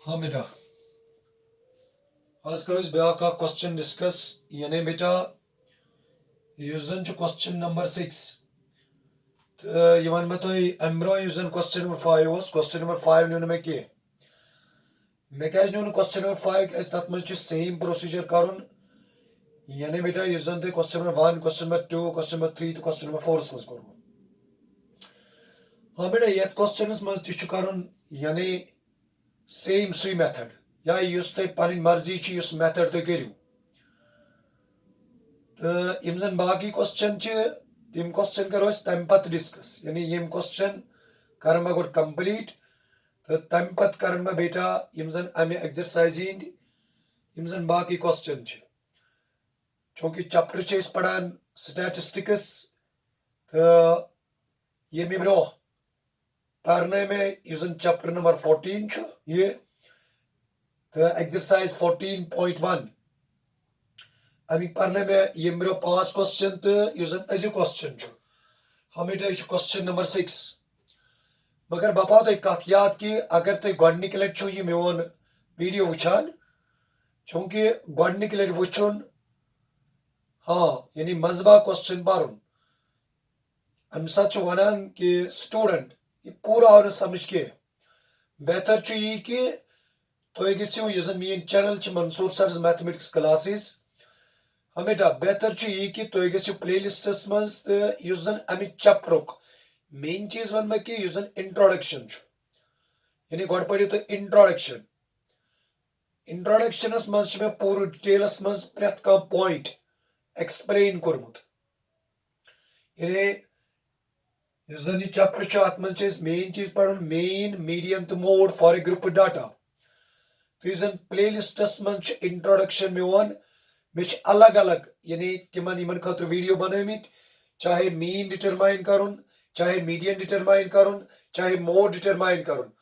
हाँ बेटा, आज करो इस ब्याह का क्वेश्चन डिस्कस यानी बेटा यूजन क्वेश्चन नंबर 6 तो ये वन मैं तो एम्ब्रो यूजन क्वेश्चन नंबर 5 ओस क्वेश्चन नंबर 5 न्यून में के मैं क्या न्यून क्वेश्चन नंबर 5 क्या तथ मज सेम प्रोसीजर करुन यानी बेटा यूजन तो question number 1 question number 2 question number 3 तो क्वेश्चन नंबर 4 मज कोर हाँ बेटा ये क्वेश्चन मज तु करुन यानी सेम सुई मेथड या युस तुम पन मर्जी युस मेथड तुम करू तो यम जन बाकी क्वेश्चन तम क्वेश्चन करो तम पत डिस्कस यानी यम क्वेश्चन कर गोड कंप्लीट तो तम पत कर बेटा यम जन अमे एक्सरसाइज हंद यम जन बाकी क्वेश्चन चूंकि चैप्टर पढ़ान स्टैटिस्टिक्स तो यम ब्रो पढ़ने में यह जन चैप्टर नंबर 14 ये तो एक्सरसाइज 14.1 अमिक पढ़ने में यम ब्रो 5 क्वेश्चन तो यह जन अज क्वेश्चन हम क्वेश्चन नंबर 6 मगर बह पाव तुम कत याद कि अगर तुम गोडनिक लट यह मोन वीडियो वुचान चूंकि गोडनिक लट वुचुन हाँ यानी मजबा क्वेश्चन पढ़ुन अम सात वनान कि स्टूडेंट यह पूरा आव समझ के बेहतर यह कि तुम गो यह मीन channel Mansoor sir mathematics classes हाँ बेटा बेहतर यह कि तुम गो प्ले लिस्टस मज तो इस जन अमि चैप्टर मेन चीज वन मैं कि जन इंट्रोडक्शन यानी गोड पढ़ो तुम इंट्रोडक्शनस मज मे पूरा डिटेलस मज प्रत कह पॉइंट एक्सप्लेन कोर्मुत यानी जन यह चैप्टर अत मज मेन चीज पढ़ मेन मीडियम तो mode for a group data तो जन प्ले लिस्टस मज इंट्रोडक्शन मोन मे अलग अलग यानी तिमन खतर वीडियो बनमित चाहे मीन डिटरमाइन करुन चाहे मीडियन डिटरमाइन करुन चाहे मोड डिटरमाइन करुन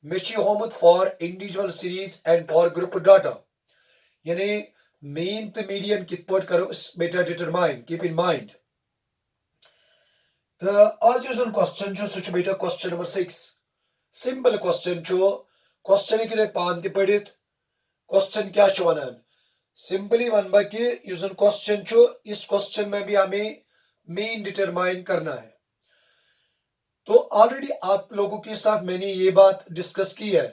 मे होमुत for individual series and for group data यानी मीन तो मीडियन कित करो बेटा डिटरमाइन कीप इन माइंड तो आज जो क्वेश्चन सह बेटा question number 6 simple question question कि पान त पढ़ित क्वेश्चन क्या वनान सिंपली वन बह कि क्वेश्चन इस क्वेश्चन में भी हमें मीन डिटरमाइन करना है तो ऑलरेडी आप लोगों के साथ मैंने ये बात डिस्कस की है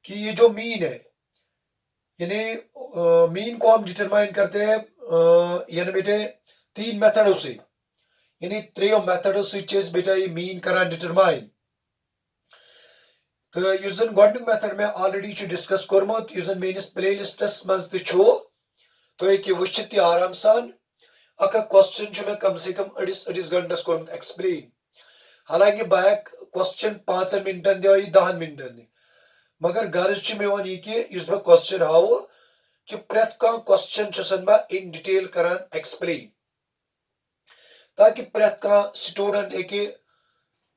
कि ये जो मीन है यानी मीन को हम डिटरमाइन करते हैं यानी बेटे 3 मेथडों से यानी 3 मेथडों से बेटा ये मीन करान डिटरमाइन तो इस जन गोडनिक मेथड में ऑलरेडी डिस्कस कोर्मुत इस जन मेनिस प्ले लिस्टस मज तो हेकियो वुचित आराम सान अक क्वेश्चन में कम से कम अड़िस घंटस कोर्मुत एक्सप्लेन हालांकि बह क्वेश्चन 5 मिनटन दि 10 मिनटन दि मगर गर्ज मेन यह कि बह क्वेश्चन हाव कि प्रत कह क्वेश्चन बह इन डिटेल करान एक्सप्लेन ताकि प्रत कह स्टूडेंट हेकि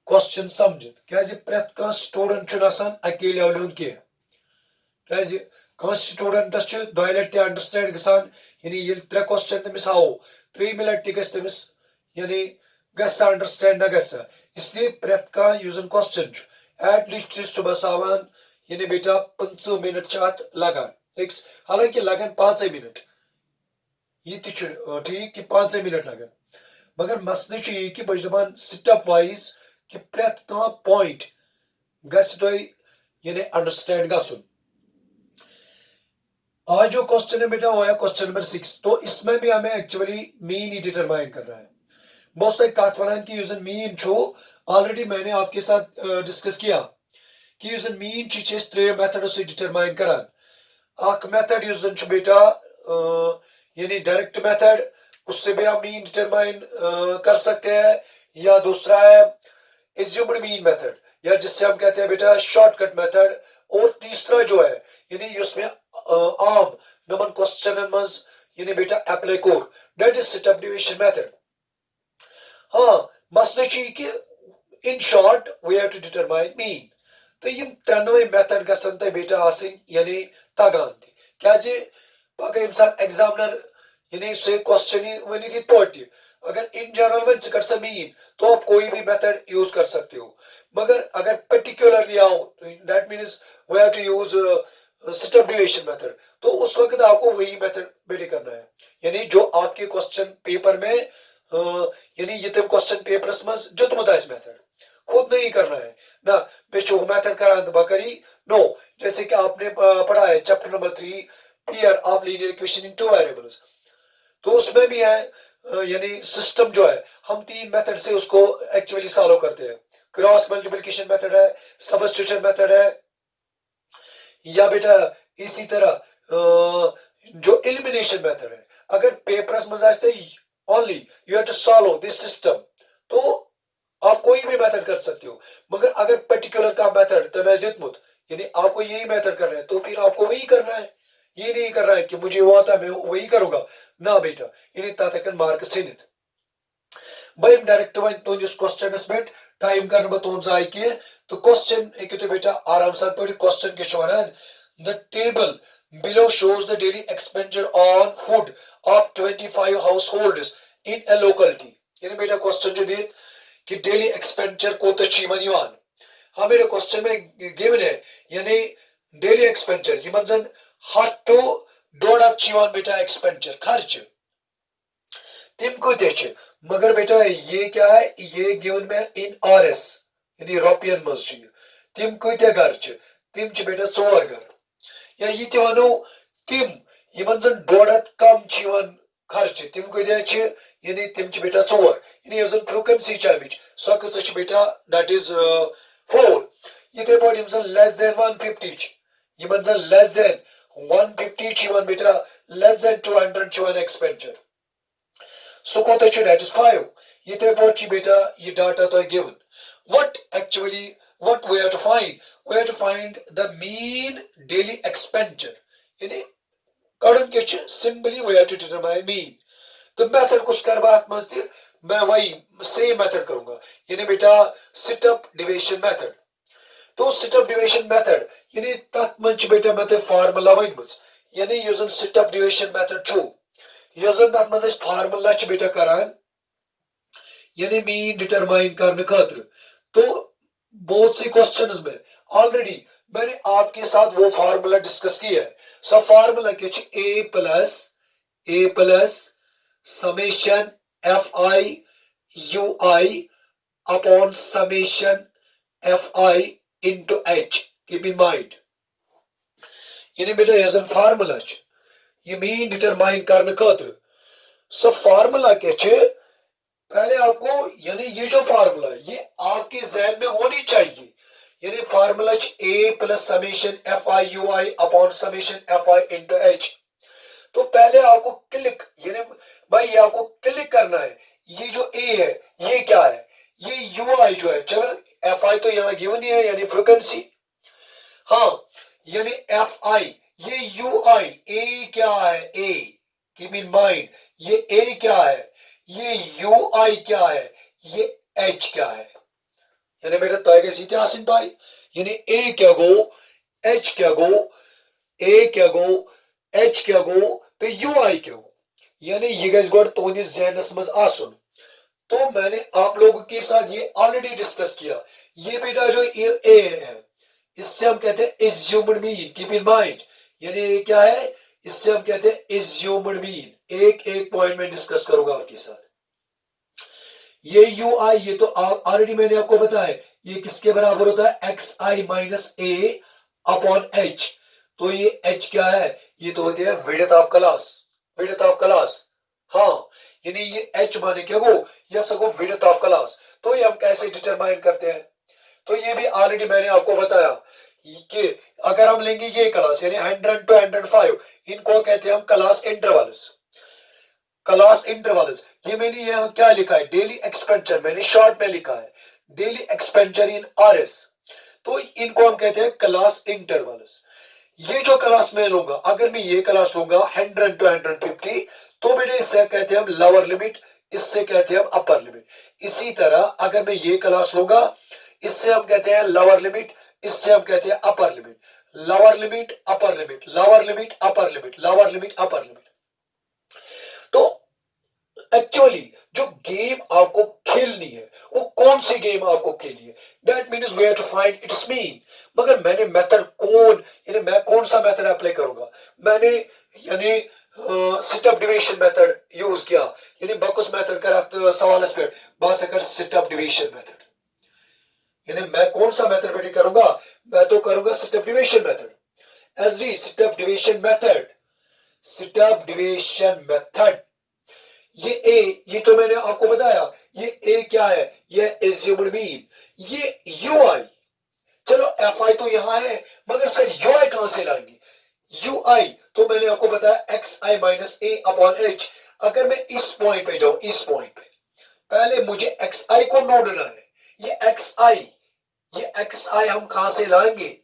क्वेश्चन समझित क्या प्रत कह स्टूडेंट अकेले अवलियुन क्या कह स्टूडेंटस दो लट अंडरस्टैंड गसान यानी ये 3 क्वेश्चन तमिस हाव 3 लट तमिस यानी गसा अंडरस्टैंड न गसा इसलिए प्रत कह क्वेश्चन एटलीस्ट सुबह आवान यानी बेटा 15 मिनट अत लगान हालांकि लगन 5 मिनट ये ठीक कि 5 मिनट लगन मगर मसले यह कि बह दपान स्टेप वाइज कि प्रत कह पॉइंट गु यानी अंडरस्टैंड गसन आज जो क्वेश्चन है बेटा वो है क्वेश्चन नंबर 6 तो इसमें भी हमें एक्चुअली मीन ही डिटरमाइन करना है बहुत कत वन कि मीन ऑलरेडी मैंने आपके साथ डिस्कस किया कि मीन 3 मेथडों से डिटरमाइन करान मेथड बेटा यानी डायरेक्ट मेथड उससे भी हम मीन डिटरमाइन कर सकते हैं या दूसरा है एज्यूम्ड मीन मेथड या जिससे हम कहते हैं बेटा शॉर्टकट मेथड और तीसरा जो है यानी उसमें आम नमन क्वेश्चन मज यानी बेटा अप्लाई कोर that is step division method हाँ मसले कि in short we have to determine mean तो यम 3 मेथड गसन त बेटा आसिन यानी तगान क्या पगह यम साथ एग्जामिनर यानी सह क्वेश्चन वनित पट अगर in general when it's a mean तो आप कोई भी मेथड यूज कर सकते हो, मगर अगर पर्टिकुलरली आओ that means we have to use step division method, तो उस वक्त आपको वही मेथड बेटे करना है, यानी जो आपके क्वेश्चन पेपर में यानी ये तम क्वेश्चन पेपर्स मज दितमुत आस मेथड खुद नहीं करना है ना, मे मेथड करान तो बकरी नो, जैसे कि आपने पढ़ा है chapter number 3 pair of linear equation in two variables, तो उसमें भी है यानी सिस्टम जो है हम 3 मेथड से उसको एक्चुअली सॉल्व करते हैं, क्रॉस मल्टीप्लिकेशन मेथड है, सब्स्टिट्यूशन मेथड है, या बेटा इसी तरह जो एलिमिनेशन मेथड है। अगर पेपर्स में जाते only you have to solve this system, तो आप कोई भी मेथड कर सकते हो, मगर अगर पर्टिकुलर का मेथड तो मैं जितमुत यानी आपको यही मेथड करना है तो फिर आपको वही करना है, ये नहीं कर रहा है कि मुझे वो आता मैं वही करूंगा ना बेटा, यानी तातकन मार्क सिनित बम डायरेक्ट वन तुझिस क्वेश्चन पे टाइम कर तुम जाय की, तो क्वेश्चन एक बेटा आराम सान पे क्वेश्चन के one the table below shows the daily expenditure on food of 25 households in a locality, यानी बेटा क्वेश्चन जो दित कि डेली एक्सपेंडिचर कोत यमन, हाँ मेरे क्वेश्चन में गिवन है यानी डेली एक्सपेंडिचर यमन जन 100 to 1.5 बेटा एक्सपेंडिचर खर्च तिम कत, मगर बेटा ये क्या है, ये गिवन में इन आरएस यानी यूरोपियन मज तिम कत घर तिम बेटा 4 घर, या ये वनो तिम यमन जन 1.5 कम खर्च तिम कत यानी तिम बेटा 4, यानी यह फ्रिक्वेंसी अमिच सो कच बेटा दैट इज 4, इथे पे यम जन लेस देन 150 यमन जन लेस देन 150 बेटा लेस देन 200 एक्सपेंडिचर सो कोत दैट इज 5, इथे पे बेटा ये डाटा तो given what actually what we have to find the mean daily expenditure, यानी कड़न के simply we have to determine mean, तो मेथड कुछ कर बात मस्ती मैं वही सेम मेथड करूंगा, यानी बेटा सिटअप डिविजन मेथड, तो सिटअप डिविजन मेथड यानी तत मंच बेटा मैं फार्मूला वन यानी यूजन सिटअप डिविजन मेथड छु यूजन तत मंच फार्मूला बेटा करान यानी मीन डिटरमाइन करने खातिर, तो बहुत सी क्वेश्चंस में ऑलरेडी मैंने आपके साथ वो फार्मूला डिस्कस किया है, सब फार्मूला क्या A plus summation F I U I upon summation F I into H, keep in mind, यानी बेटा यह फार्मूला ये मीन डिटरमाइन करने खातिर, सब फार्मूला क्या पहले आपको यानी ये जो फार्मूला है ये आपके जहन में होनी चाहिए, यानी formula A plus summation F I U I upon summation F I into H, तो पहले आपको क्लिक यानी भाई ये आपको क्लिक करना है, ये जो ए है ये क्या है, ये यू आई जो है, चलो एफ आई तो यहाँ गिवन ही है यानी फ्रिक्वेंसी, हाँ यानी एफ आई ये यू आई, ए क्या है ए, कीप इन माइंड ये ए क्या है, ये यू आई क्या है, ये एच क्या है, यानी बेटा तय सीधे आसिन भाई, यानी ए क्या गो एच क्या गो, ए क्या गो एच क्या गो तो यू आई क्या गो, यानी ये गज गोड तुंदिस जहनस मज आसुन, तो मैंने आप लोगों के साथ ये ऑलरेडी डिस्कस किया, ये बेटा जो ए है इससे हम कहते हैं assumed mean, keep in mind, यानी ये क्या है इससे हम कहते हैं एज्यूम्ड मीन, एक एक पॉइंट में डिस्कस करूंगा आपके साथ, ये यू आई ये तो ऑलरेडी मैंने आपको बताया ये किसके बराबर होता है X I minus A upon H, तो ये एच क्या है ये तो होती है विड्थ ऑफ क्लास, हाँ यानी ये एच माने क्या वो या सगो विड्थ ऑफ क्लास, तो ये हम कैसे डिटरमाइन करते हैं, तो ये भी ऑलरेडी मैंने आपको बताया कि अगर हम लेंगे ये क्लास यानी 100 to 105 इनको कहते हैं हम क्लास इंटरवल्स, ये मैंने यहाँ क्या लिखा है डेली एक्सपेंडिचर मैंने शॉर्ट में लिखा है डेली एक्सपेंडिचर इन आरएस, तो इनको हम कहते हैं क्लास इंटरवल्स, ये जो क्लास में लूंगा अगर मैं ये क्लास लूंगा 100 to 150 तो बेटे इससे कहते हैं हम लोअर लिमिट, इससे कहते हैं हम अपर लिमिट, इसी तरह अगर मैं ये क्लास लूंगा इससे हम कहते हैं लोअर लिमिट, इससे हम कहते हैं upper limit, lower limit upper limit, lower limit upper limit, lower limit upper limit, तो एक्चुअली जो गेम आपको खेलनी है वो कौन सी गेम आपको खेलनी है, that means we have to find its mean. मगर मैंने मेथड यानी मैं कौन सा मेथड अप्लाई करूंगा, मैंने यानी सिटअप डिवीजन मेथड यूज किया, यानी बकुस मेथड कर सवाल पे बस अगर सिटअप डिवीजन मेथड, यानी मैं कौन सा मेथड बेटी करूंगा, मैं तो करूंगा step division method, SD step division method, step division method. ये तो मैंने आपको बताया, ये ए क्या है, ये एज्यूम्ड मीन, ये यूआई, चलो एफ आई तो यहां है, मगर सर यूआई कहां से लाएंगे, यूआई तो मैंने आपको बताया x I minus A upon H. अगर मैं इस पॉइंट पे जाऊं, इस पॉइंट पे पहले मुझे एक्स आई को ढूंढना है, ये एक्स आई हम कहां से लाएंगे,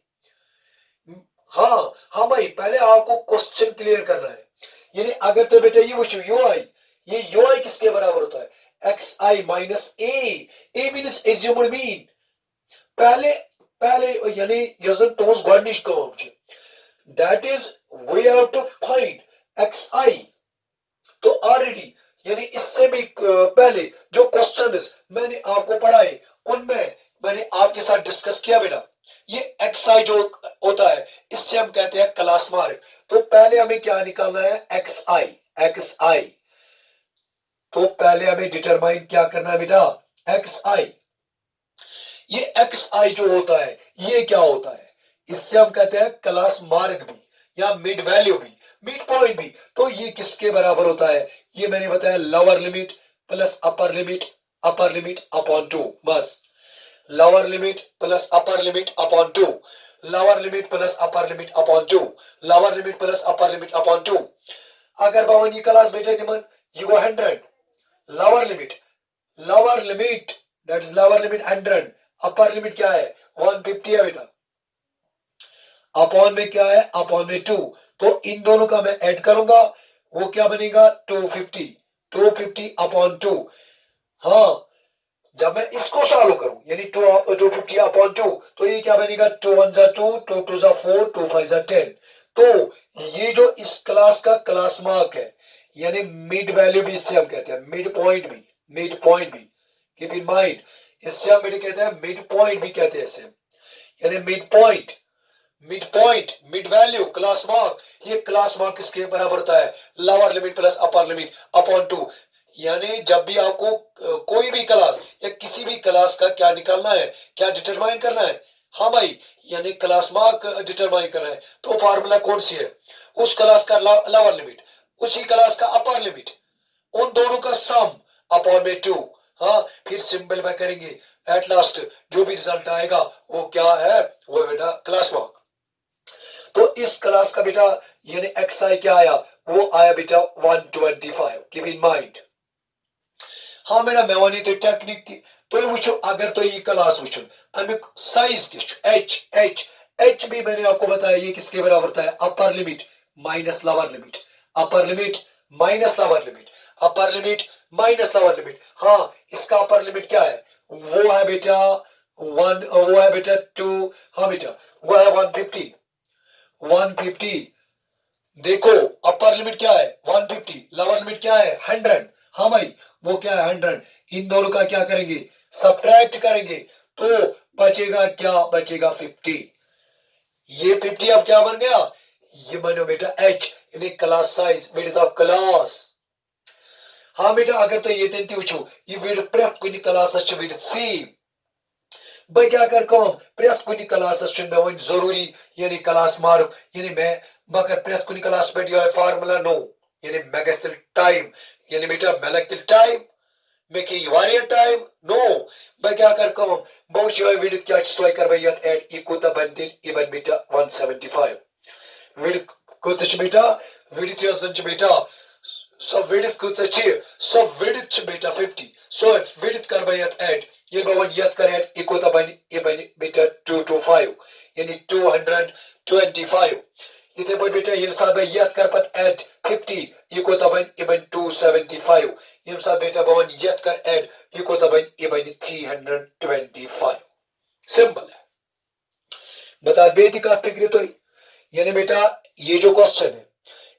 हाँ भाई पहले आपको क्वेश्चन क्लियर करना है, यानी अगर तो बेटा ये वुचो यूआई, ये यूआई किसके बराबर होता है, X I minus A means assumed mean, पहले पहले यानी यजन तोस गोडनिश come that is we have to find X I. तो ऑलरेडी यानी इससे भी पहले जो क्वेश्चन मैंने आपको पढ़ाए उनमें मैंने आपके साथ डिस्कस किया बेटा, ये एक्स आई जो होता है इससे हम कहते हैं क्लास मार्क। तो पहले हमें क्या निकालना है, एक्स आई, तो पहले हमें डिटरमाइन क्या करना है बेटा, एक्स आई। ये एक्स आई जो होता है ये क्या होता है, इससे हम कहते हैं क्लास मार्क भी या मिड वैल्यू भी, मिड पॉइंट भी। तो ये किसके बराबर होता है, ये मैंने बताया lower limit plus upper limit upon 2, बस lower limit plus upper limit upon 2, lower limit plus upper limit upon 2, lower limit plus upper limit upon 2। अगर बावन ये क्लास बेटे निमन ये गो 100, lower limit that is lower limit 100, upper limit क्या है 150 है बेटा, अपॉन में क्या है, अपॉन में 2, तो इन दोनों का मैं ऐड करूंगा वो क्या बनेगा 250 अपॉन 2। हाँ जब मैं इसको सॉल्व करूं यानी 250 अपॉन 2, तो ये क्या बनेगा 2 1 जा 2, 2 2 जा 4, 2 5 जा 10। तो ये जो इस क्लास का क्लास मार्क है यानी मिड वैल्यू भी इससे हम कहते हैं, मिड पॉइंट भी कीप इन माइंड, इससे हम कहते हैं मिड पॉइंट भी कहते हैं इससे, यानी मिड वैल्यू क्लास मार्क, ये क्लास मार्क किसके बराबर होता है, lower limit plus upper limit upon 2। यानी जब भी आपको कोई भी क्लास या किसी भी क्लास का क्या निकालना है, क्या डिटरमाइन करना है, हाँ भाई यानी क्लास मार्क डिटरमाइन करना है, तो फार्मूला कौन सी है, उस क्लास का लोअर लिमिट उसी क्लास का अपर लिमिट, उन दोनों का सम अपॉन में 2। हाँ फिर सिंपल में करेंगे, एट लास्ट जो भी रिजल्ट आएगा वो क्या है, वो बेटा क्लास मार्क। तो इस क्लास का बेटा यानी एक्स आई क्या आया, वो आया बेटा 125, कीप इन माइंड। हाँ मेरा मेवानी तो टेक्निक थी, तो ये वुचो अगर तो ये क्लास वुचो अमिक साइज एच भी मैंने आपको बताया ये किसके बराबर होता है, upper limit minus lower limit, upper limit minus lower limit, upper limit minus lower limit. हाँ इसका अपर लिमिट क्या है, वो है बेटा 1, वो है बेटा 2, हाँ बेटा वो है 150। देखो अपर लिमिट क्या है 150, लोअर लिमिट क्या है 100, हाँ भाई वो क्या है 100, इन दोनों का क्या करेंगे सब्ट्रैक्ट करेंगे, तो बचेगा क्या, बचेगा 50। ये 50 अब क्या बन गया, ये बनो बेटा एच यानी class size width of class. हाँ बेटा अगर तो ये तेंती वुचो ये विड्थ प्रेथ कुछ क्लास विड्थ सेम, बह क्या कर कम प्रेथ कुछ क्लास मे वन जरूरी यानी क्लास मार्क, यानी मैं बकर प्रेथ कुछ क्लास पे ये फार्मूला नो, यानी मैं गस टाइम यानी बेटा मैं लगते टाइम मैं के वारिया टाइम नो, बह क्या कर कम बहुत विड्थ क्या सोय कर बह यत ऐड इको त बन दिल इवन बेटा 175 विड्थ को बेटा, विड्थ यस बेटा so width कुछ so width बेटा 50, so width कर बह यत ऐड ये बवन यत कर ऐड इको त बन ये बन बेटा 225 यानी 225। इथे पर बेटा ये साथ बह यत कर पत ऐड 50 इको त बन ये बन 275, ये साथ बेटा बवन यत कर ऐड इको त बन ये बन 325। सिंपल है, बता बेटी का फिक्र तो यानी बेटा ये जो क्वेश्चन है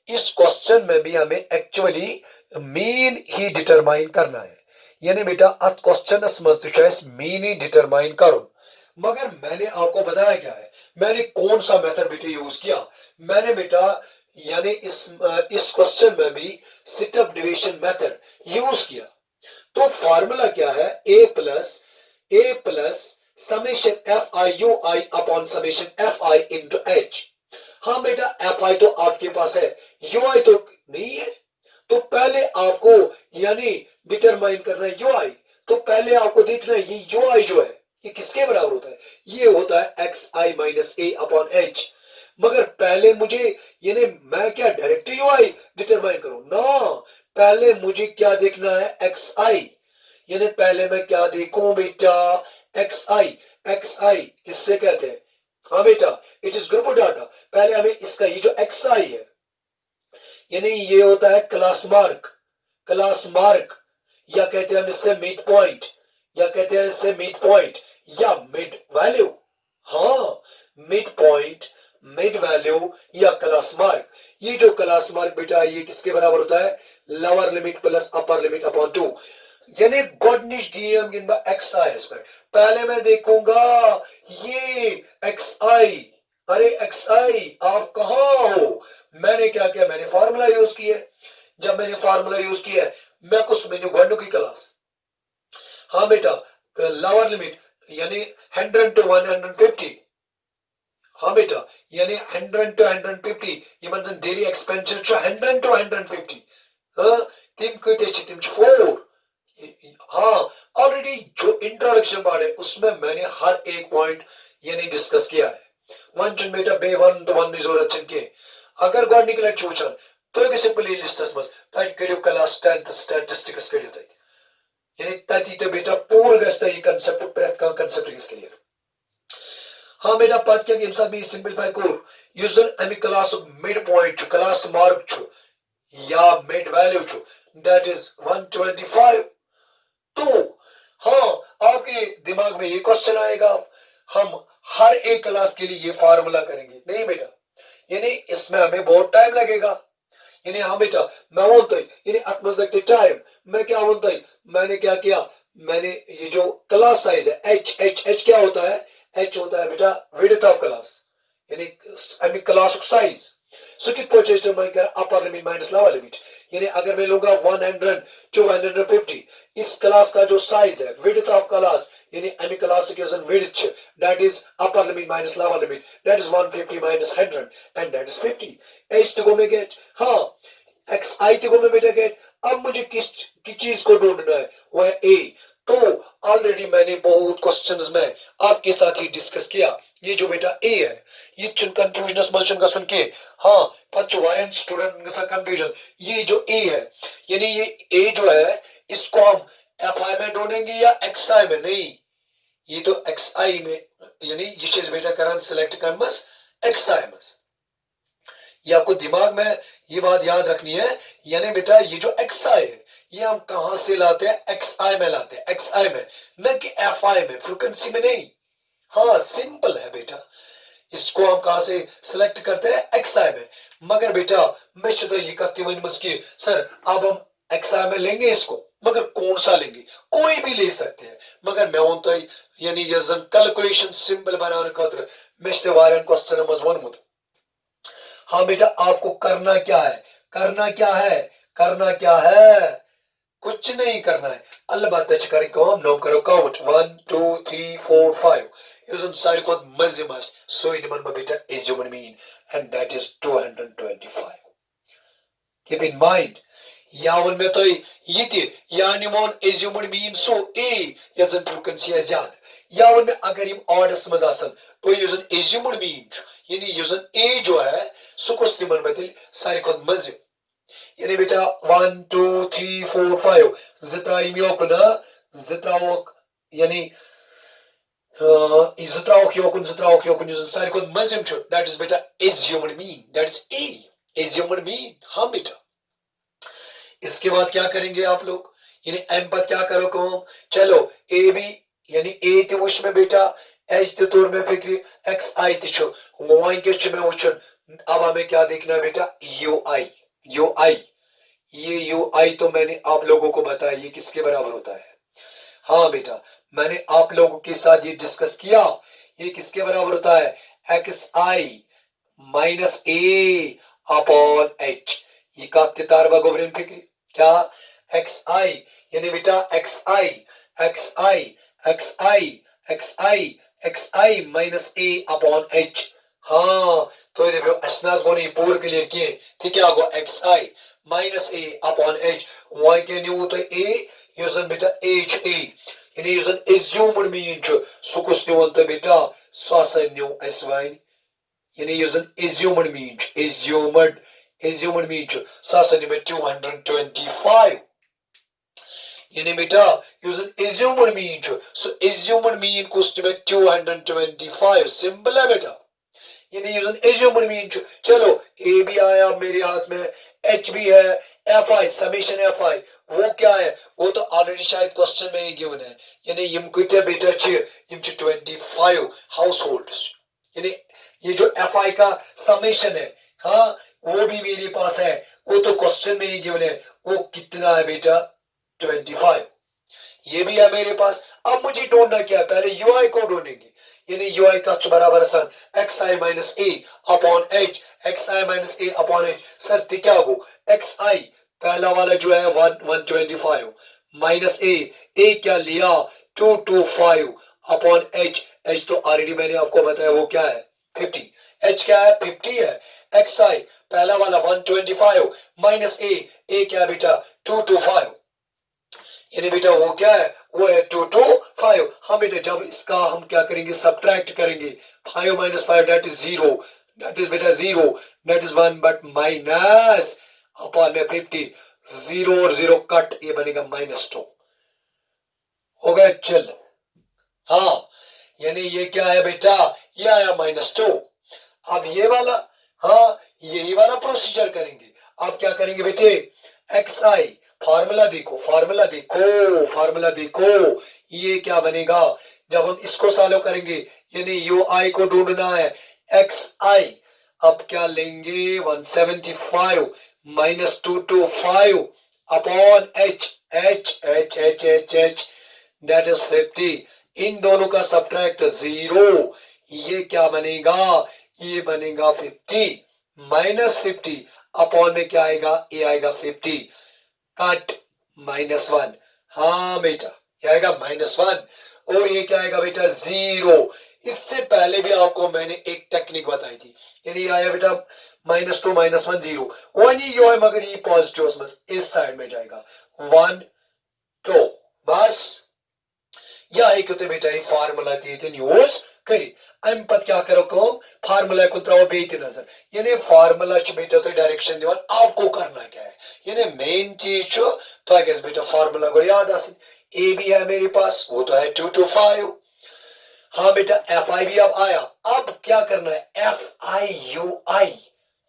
इस क्वेश्चन में भी हमें एक्चुअली मीन ही डिटरमाइन करना है। यानी बेटा अत क्वेश्चन मीन ही डिटरमाइन करो। मगर मैंने आपको बताया क्या है, मैंने कौन सा मेथड बेटा यूज किया। मैंने बेटा यानी इस क्वेश्चन में भी सिटअप डिवीजन मेथड यूज किया। तो फार्मूला क्या है, A plus summation F I U I upon summation F I into H. हाँ बेटा एफ आई तो आपके पास है, यू आई तो नहीं है। तो पहले आपको यानी डिटरमाइन करना है यू आई। तो पहले आपको देखना है ये यू आई जो है ये किसके बराबर होता है, ये होता है X I minus A upon H. मगर पहले मुझे यानी मैं क्या डायरेक्ट यू आई डिटरमाइन करूं ना, पहले मुझे क्या देखना है एक्स आई। यानी पहले मैं क्या देखूं बेटा एक्स आई किससे कहते हैं, हाँ बेटा इट इज ग्रुप डाटा। पहले हमें इसका ये जो एक्स आई है यानी ये होता है क्लास मार्क या कहते हैं हम इससे मिड पॉइंट या कहते हैं इससे मिड पॉइंट या मिड वैल्यू। हाँ मिड पॉइंट मिड वैल्यू या क्लास मार्क। ये जो क्लास मार्क बेटा ये किसके बराबर होता है, lower limit plus upper limit upon 2। यानी गोडनिश गेम गिनबा एक्स आई इसमें पहले मैं देखूंगा ये एक्स आई। अरे एक्स आई आप कहां हो, मैंने क्या किया, मैंने फार्मूला यूज किया। जब मैंने फार्मूला यूज किया मैं कुछ मैंने गोडू की क्लास, हाँ बेटा लोअर लिमिट यानी 100 to 150। हाँ बेटा यानी 100 to 150 यमन जन डेली एक्सपेंडिचर छ 100 to 150। हाँ तिम कते छ तिम 4। हाँ ऑलरेडी जो इंट्रोडक्शन पार्ट है उसमें मैंने हर एक पॉइंट यानी डिस्कस किया है। वन चुन बेटा बे वन तो वन में जरूरत चन के अगर गॉड निकला चूचन तो एक सिंपल लिस्टस मस ताकि करियो क्लास 10 स्टैटिस्टिक्स करियो ताकि यानी ताकि तो बेटा पूरा गस्ता ये कांसेप्ट प्रेथ का कांसेप्ट किस क्लियर। हाँ बेटा पद क्या गेम सब भी सिंपलीफाई को यूजर एमी class mid point to class mark to या mid value to that is 125। तो हाँ आपके दिमाग में ये क्वेश्चन आएगा हम हर एक क्लास के लिए ये फार्मूला करेंगे, नहीं बेटा यानी इसमें हमें बहुत टाइम लगेगा। यानी हाँ बेटा मैं बोलता यानी अटमस लगते टाइम मैं क्या बोलता मैंने क्या किया, मैंने ये जो क्लास साइज है एच एच एच क्या होता है, एच होता है बेटा विड्थ ऑफ क्लास यानी क्लास साइज। सो कि purchase upper limit minus lower limit. यानी अगर मैं लूंगा 100 to 150 इस क्लास का जो साइज है विड्थ ऑफ क्लास यानी एमी क्लास के width that is upper limit minus lower limit that is 150 minus 100 and that is 50। H को मैं गेट, हाँ एक्स आई को मैं बेटा गेट। अब मुझे किस चीज को ढूंढना है वो है ए। तो ऑलरेडी मैंने बहुत क्वेश्चंस में आपके साथ ही डिस्कस किया। ये जो बेटा ए है ये चुन कंफ्यूजन मल्चन का सुन के हाँ पच वायन स्टूडेंट का कंफ्यूजन। ये जो ए है यानी ये ए जो है इसको हम एफ आई में ढूंढेंगे या एक्स आई में, नहीं ये तो एक्स आई में यानी ये चीज बेटा करंट सिलेक्ट कर बस एक्स आई में। ये आपको दिमाग में ये बात याद रखनी है। यानी बेटा ये जो एक्स आई है ये हम कहां से लाते हैं, एक्स आई में लाते हैं, एक्स आई में न कि एफ आई में, फ्रीक्वेंसी में नहीं। हाँ सिंपल है बेटा, इसको हम कहां से सिलेक्ट करते हैं एक्स आई में। मगर बेटा मैं शुद्ध ये कहती हूँ मुझकी सर अब हम एक्स आई में लेंगे इसको, मगर कौन सा लेंगे, कोई भी ले सकते हैं। मगर मैं वोन यानी ये कैलकुलेशन सिंपल बनाने खातिर मैं वारियन क्वेश्चन मज वोनमुत। हाँ बेटा आपको करना क्या है, करना क्या है, करना क्या है, कुछ नहीं करना है। अलबत्ता करें काम नौ करो काउंट 1 2 3 4 5 यूजन साइड को मजिमस सो इन मन बेटा is human mean and that is 225। Keep in mind यावन में तो ये थी यानी मोन is human mean so A यजन फ्रीक्वेंसी है ज्यादा यावन में अगर हम ऑर्डर्स में जासन तो यूजन इज ह्यूमन मीन यानी यूजन ए जो है सो को स्टिमन बदल साइड को मजिम यानी बेटा 1 2 3 4 5 जित्रा इमियोकुना जित्रावक यानी जित्रावक योकुन सारी को मजिम छो दैट इज बेटा is human mean that is a is human mean. हाँ बेटा इसके बाद क्या करेंगे आप लोग यानी एम पर क्या करो काम, चलो ए बी यानी ए ते वुश में बेटा एच ते तौर में फिक्री एक्स आई ते छो वन के छ में वुचन। अब हमें क्या देखना है बेटा यू आई यू आई, ये यू आई तो मैंने आप लोगों को बताया ये किसके बराबर होता है। हाँ बेटा, मैंने आप लोगों के साथ ये डिस्कस किया, ये किसके बराबर होता है, X I minus A upon H. ये का तितारवा गोबरिन फिक्री क्या, एक्स आई यानी बेटा x I X I X I X I X I minus A upon H. हाँ तो ये असनास को नहीं पूरे क्लियर किए थी क्या होगा, x I minus A upon H. Y के न्यू तो ए यूजन बेटा एच ए यानी यूजन एज्यूम्ड मीन सु कुछ न्यू तो बेटा स्वासा न्यू एस वाइन यानी यूजन एज्यूम्ड मीन स्वासा न्यू 225 यानी बेटा यूजन assumed mean so assumed mean कुछ में 225 सिंपल है बेटा, यानी यूजन एज्यूम्ड मीन। चलो ए भी आया मेरे हाथ में, एच भी है, एफ आई समेशन एफ आई वो क्या है, वो तो ऑलरेडी शायद क्वेश्चन में ही गिवन है, यानी यम कितने बेटा यम 25 हाउस होल्ड्स, यानी ये जो एफ आई का समेशन है हाँ वो भी मेरे पास है, वो तो क्वेश्चन में ही गिवन है, वो कितना है बेटा 25, ये भी है मेरे पास। अब मुझे ढूंढना क्या है, पहले यू आई को ढूंढेंगे, यानी यू आई का बराबर आसान x I minus A upon H, x I minus A upon H. Sir क्या हो एक्स आई पहला वाला जो है 125 माइनस ए क्या लिया 225 अपॉन एच, एच तो ऑलरेडी मैंने आपको बताया वो क्या है 50, एच क्या है 50 है। एक्स आई पहला वाला 125 माइनस ए क्या बेटा 225 यानी बेटा वो क्या है, वो है 225। हम बेटा जब इसका हम क्या करेंगे सब्ट्रैक्ट करेंगे, 5 minus 5 that is 0, that is बेटा 0 that is 1 but minus upon में 50, 0 और 0 कट, ये बनेगा -2 हो गया। चल हाँ यानी ये क्या है बेटा, ये आया -2। अब ये वाला हाँ यही वाला प्रोसीजर करेंगे। अब क्या करेंगे बेटे, एक्स आई फार्मूला देखो फार्मूला देखो फार्मूला देखो, ये क्या बनेगा जब हम इसको सॉल्व करेंगे, यानी यू आई को ढूंढना है एक्स आई। अब क्या लेंगे 175 minus 225 upon H H H H H H that is 50, इन दोनों का सब्ट्रैक्ट 0, ये क्या बनेगा, ये बनेगा 50 माइनस 50 अपॉन में क्या आएगा, ये आएगा 50 कट -1। हाँ बेटा क्या आएगा -1 और ये क्या आएगा बेटा 0। इससे पहले भी आपको मैंने एक टेक्निक बताई थी, यानी आया बेटा -2 -1 0 वन ही यो है, मगर ये पॉजिटिव इस साइड में जाएगा 1 2 बस या एक तो बेटा ये फार्मूला थी यूज करी। अम पत क्या करो कौन फार्मूला को त्राओ बेती नजर, यानी फार्मूला बेटा तो डायरेक्शन दिवान आपको करना क्या है, यानी मेन चीज तो आगे बेटा फार्मूला को याद आ, ए भी है मेरे पास वो तो है 225। हाँ बेटा एफ आई भी अब आया, अब क्या करना है F I U I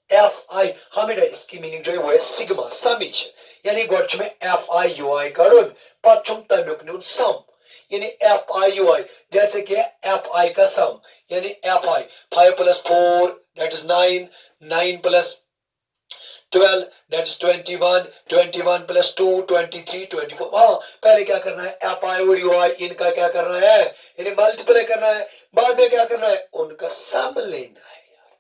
F आई। हाँ बेटा इसकी मीनिंग जो है वो है सिग्मा समेशन, यानी गोच में एफ आई यू आई करुन पचम तमिक न्यून सम, यानी एफ आई यू आई जैसे कि एफ आई का सम, यानी F I 5 plus 4 that is 9, 9 plus 12 that is 21, 21 plus 2 23 24। हाँ पहले क्या करना है एफ आई और यू आई इनका क्या करना है, यानी मल्टीप्लाई करना है, बाद में क्या करना है उनका सम लेना है। यार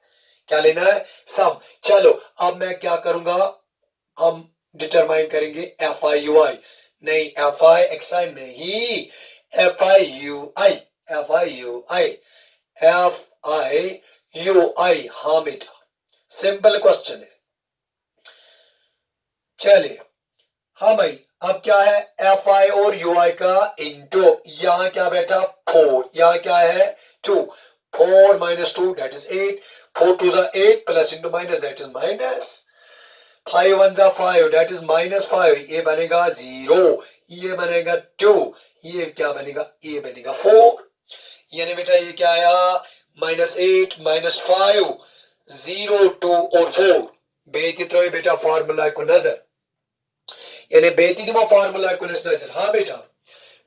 क्या लेना है सम। चलो अब मैं क्या करूंगा, हम डिटरमाइन करेंगे एफ आई यू आई, नहीं एफ आई एक्स आई नहीं, F I U I F I U I F I U I. हाँ बेटा सिंपल क्वेश्चन है। चलिए हाँ भाई अब क्या है एफ आई और यू आई का इंटू, यहां क्या बेटा 4, यहां क्या है 2, 4 माइनस 2 दैट इज 8, 4 2 जा 8 plus into minus that is minus, 5 1 जा 5 दैट इज -5, ये बनेगा 0, ये बनेगा 2, ये क्या बनेगा ये बनेगा 4, यानी बेटा ये क्या आया -8 -5 0 2 और 4। बेती तो बेटा फार्मूला को नजर, यानी बेती फार्मूला को नजर। हाँ बेटा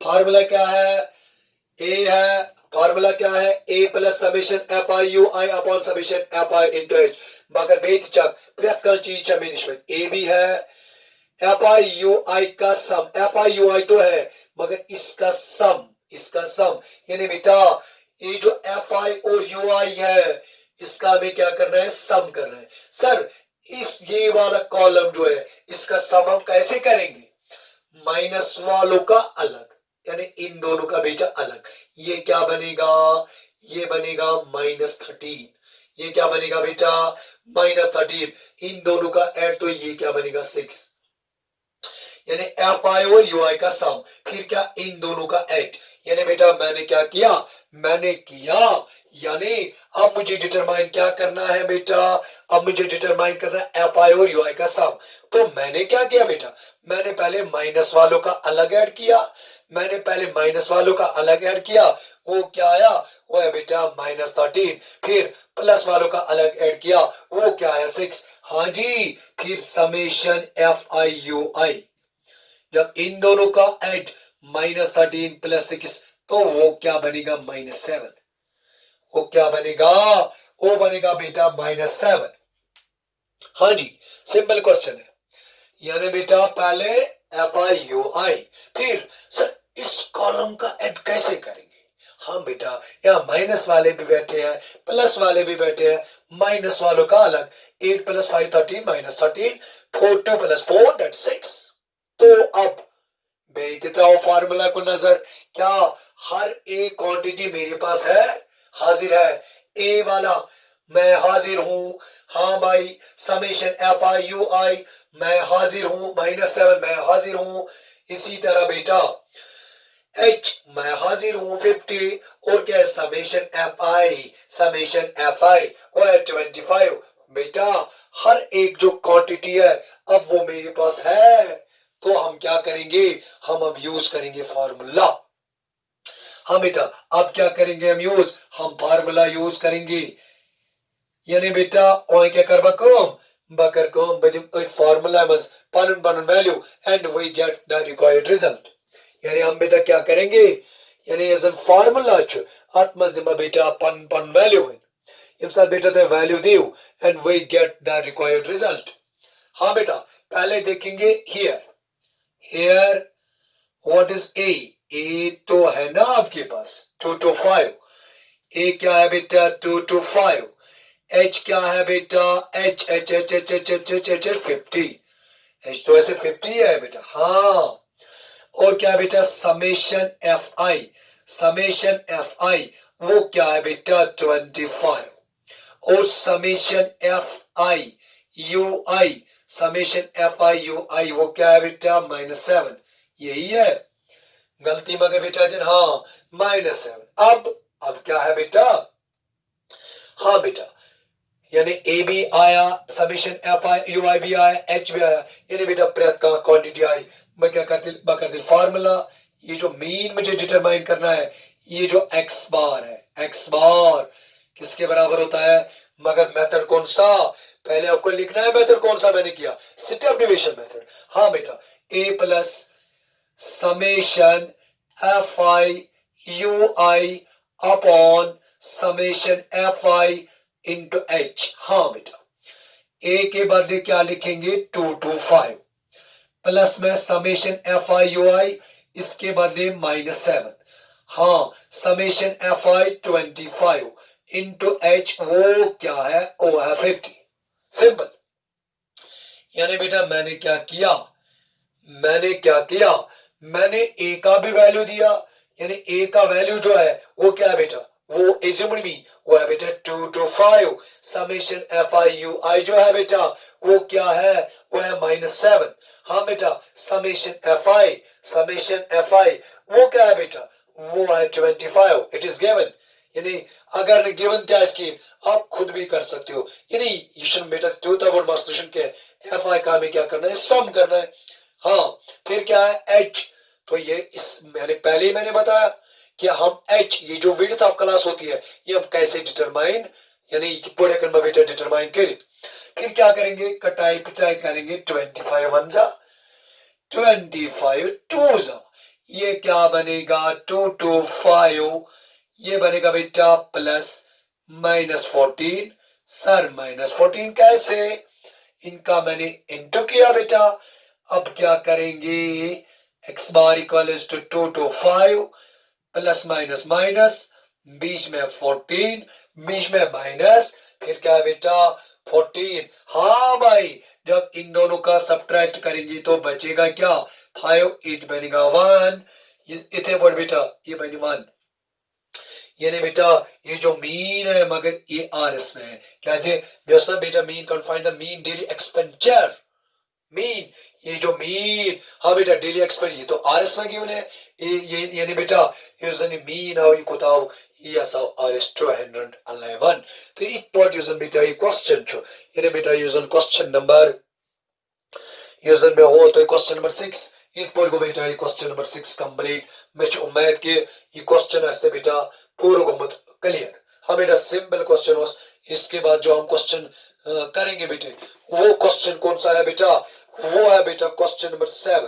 फार्मूला क्या है, ए है फार्मूला क्या है, A plus summation F I U I upon summation F I into H, मगर बेत चक प्रत कह चीज मैनेजमेंट ए भी है, एफ आई यू आई का सम, एफ आई यू आई तो है मगर इसका सम यानी बेटा ये जो एफ आई और यू आई है इसका हमें क्या करना है, सम करना है। सर इस ये वाला कॉलम जो है इसका सम हम कैसे करेंगे, माइनस वालों का अलग, यानी इन दोनों का बेटा अलग, ये क्या बनेगा, ये बनेगा -13, ये क्या बनेगा बेटा -13, इन दोनों का ऐड तो ये क्या बनेगा 6, यानी एफ आई और यू आई का सम, फिर क्या इन दोनों का ऐड, यानी बेटा मैंने क्या किया, मैंने किया, यानी अब मुझे डिटरमाइन क्या करना है बेटा, अब मुझे डिटरमाइन करना है एफ आई और यू आई का सम। तो मैंने क्या किया बेटा, मैंने पहले माइनस वालों का अलग ऐड किया, मैंने पहले माइनस वालों का अलग ऐड किया, वो क्या आया, वो है बेटा -13, फिर प्लस वालों का अलग ऐड किया, वो क्या आया 6, हाँ जी, फिर समेशन एफ आई यू आई, जब इन दोनों का ऐड -13 + 6 तो वो क्या बनेगा -7, वो क्या बनेगा, वो बनेगा बेटा -7। हाँ जी, सिंपल क्वेश्चन है, यानी बेटा पहले एफ आई यू आई, फिर सर इस कॉलम का ऐड कैसे करेंगे, हाँ बेटा यहाँ माइनस वाले भी बैठे हैं प्लस वाले भी बैठे हैं, माइनस वालों का अलग, 8 + 5 13 -13, 4 2 + 4 दैट 6। तो अब भेजते रहो फार्मूला को नजर, क्या हर एक क्वांटिटी मेरे पास है, हाजिर है, ए वाला मैं हाजिर हूं, हाँ भाई समेशन एफ आई यू आई मैं हाजिर हूं, -7 मैं हाजिर हूं, इसी तरह बेटा एच मैं हाजिर हूं 50, और क्या है समेशन एफ आई वो है 25, बेटा हर एक जो क्वांटिटी है अब वो मेरे पास है, तो हम क्या करेंगे, हम अब यूज करेंगे फार्मूला, हाँ बेटा अब क्या करेंगे हम फार्मूला यूज करेंगे, यानी बेटा वही क्या कर बकर बदिम फार्मूला मज पन पन value and we get the required result, यानी हम बेटा क्या करेंगे, यानी एज फार्मूला अत मज दिमा बेटा पन पन वैल्यू यम साथ बेटा तो वैल्यू दियो and we get the required result. हाँ बेटा पहले देखेंगे हियर व्हाट इज ए तो है ना आपके पास 2 to 5, ए क्या है बेटा 2 to 5, एच क्या है बेटा H H H H H H H H 50, H तो ऐसे 50 है बेटा, हाँ, और क्या है बेटा समेशन एफ आई वो क्या है बेटा 25, और समेशन एफ आई यू आई वो क्या है बेटा -7, यही है गलती मगर बेटा जन, हाँ -7। अब क्या है बेटा, हाँ बेटा यानी ए भी आया, समेशन एफ आई यू आई भी आया, एच भी आया, यानी बेटा प्रत्येक का क्वांटिटी आई, मैं क्या कर दिल फार्मूला, ये जो मीन मुझे डिटरमाइन करना है, ये जो एक्स बार है, एक्स बार किसके बराबर होता है, मगर मेथड कौन सा, पहले आपको लिखना है मेथड कौन सा मैंने किया, स्टेप डिवीजन मेथड, हाँ बेटा A plus summation F I U I upon summation F I into H, हाँ बेटा ए के बदले क्या लिखेंगे 2 to 5 प्लस में समेशन एफ आई यू आई इसके बदले -7, हाँ समेशन एफ आई 25 इंटू एच वो क्या है, ओ है 50, सिंपल। यानी बेटा मैंने क्या किया, मैंने ए का भी वैल्यू दिया, यानी ए का वैल्यू जो है वो क्या है बेटा, वो एज्यूम्ड मीन वो है बेटा 2 to 5, summation F I U I जो है बेटा वो क्या है, वो है -7, हाँ बेटा समेशन एफ आई वो क्या है बेटा, वो है 25, इट इज गिवन, यानी अगर गिवन क्या स्कीम आप खुद भी कर सकते हो, यानी यूशन बेटा के एफ आई का हमें क्या करना है, सम करना है, हाँ फिर क्या है एच, तो ये इस मैंने बताया कि हम एच ये जो विड्थ ऑफ क्लास होती है ये हम कैसे डिटरमाइन, यानी पूरे बेटा डिटरमाइन करें, फिर क्या करेंगे कटाई पिटाई करेंगे, 25 1 जा 25 2 जा, ये क्या बनेगा 2 to 5, ये बनेगा बेटा प्लस -14। सर -14 कैसे? इनका मैंने इंटू किया बेटा। अब क्या करेंगे? x bar equal to 2 to 5 plus minus minus, बीच में 14, बीच में माइनस, फिर क्या है बेटा 14। हाँ भाई, जब इन दोनों का सब्ट्रैक्ट करेंगे तो बचेगा क्या? 5, 8 बनेगा 1। इतने पर बेटा ये बने 1। यानी बेटा ये जो मीन है मगर ये आरएस में है। कैसे दोस्तों? बेटा mean can find the mean daily expenditure. Mean, ये जो मीन, हाँ बेटा डेली एक्सपेंड, ये तो आरएस में गिवन है। ये यानी बेटा यूजन मीन आओ इकोताओ ये सा आरएस 211। तो एक पॉइंट यूजन बेटा ये क्वेश्चन छो। यानी बेटा यूजन क्वेश्चन नंबर यूजन में हो तो क्वेश्चन नंबर 6 एक पॉइंट को बेटा ये क्वेश्चन नंबर 6 कंप्लीट। मैं उम्मीद के ये क्वेश्चन है बेटा पूरा को मत क्लियर। हाँ बेटा सिंपल क्वेश्चन हो। इसके बाद जो हम क्वेश्चन करेंगे बेटे वो क्वेश्चन कौन सा है बेटा? वो है बेटा क्वेश्चन नंबर 7।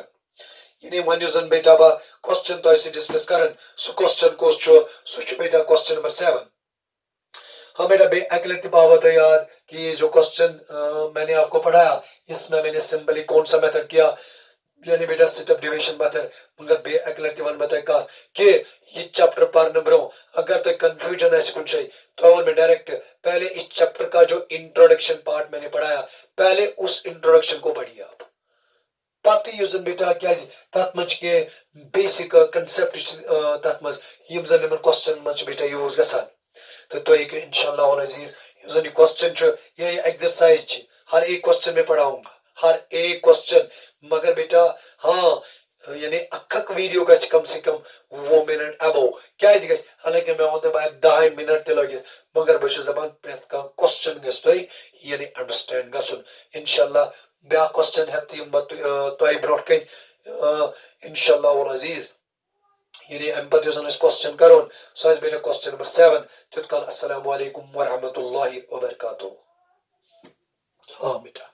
यानी वन यूजन बेटा बा क्वेश्चन तो ऐसे डिस्कस करन सो क्वेश्चन को सो बेटा क्वेश्चन नंबर 7। हाँ बेटा बे अकलत पावत है याद कि ये जो क्वेश्चन मैंने आपको पढ़ाया इसमें मैंने सिंपली कौन सा मेथड किया? यानी बेटा सेटअप डिवीजन मेथड। मगर बे अकलत वन बताएगा कि ये चैप्टर पर नंबरों अगर तो कंफ्यूजन है कुछ तो मैं डायरेक्ट पहले इस चैप्टर का जो इंट्रोडक्शन पार्ट मैंने पढ़ाया पहले उस इंट्रोडक्शन को पढ़िए आप। पति यूजन बेटा क्या तथ मच के बेसिक कंसेप्ट तथ मज यम जन यमन क्वेश्चन मच बेटा यूज गसान। तो एक इंशाल्लाह अजीज यूजन क्वेश्चन ये एक्सरसाइज हर एक क्वेश्चन में पढ़ाऊंगा हर एक क्वेश्चन। मगर बेटा हाँ यानी अखक वीडियो का कम से कम वो मिनट अबो क्या हालांकि मैं उन 10 मिनट ते लगे मगर बस जबान प्रेथ का क्वेश्चन गस्तोय यानी अंडरस्टैंड गसन इंशाल्लाह। ब्या क्वेश्चन है तो ब्रोट कन इंशाल्लाह अजीज यानी अम पत इस क्वेश्चन करोन सो बेटा क्वेश्चन नंबर 7 तुत कल अस्सलाम वालेकुम व रहमतुल्लाहि व बरकातहू। हाँ बेटा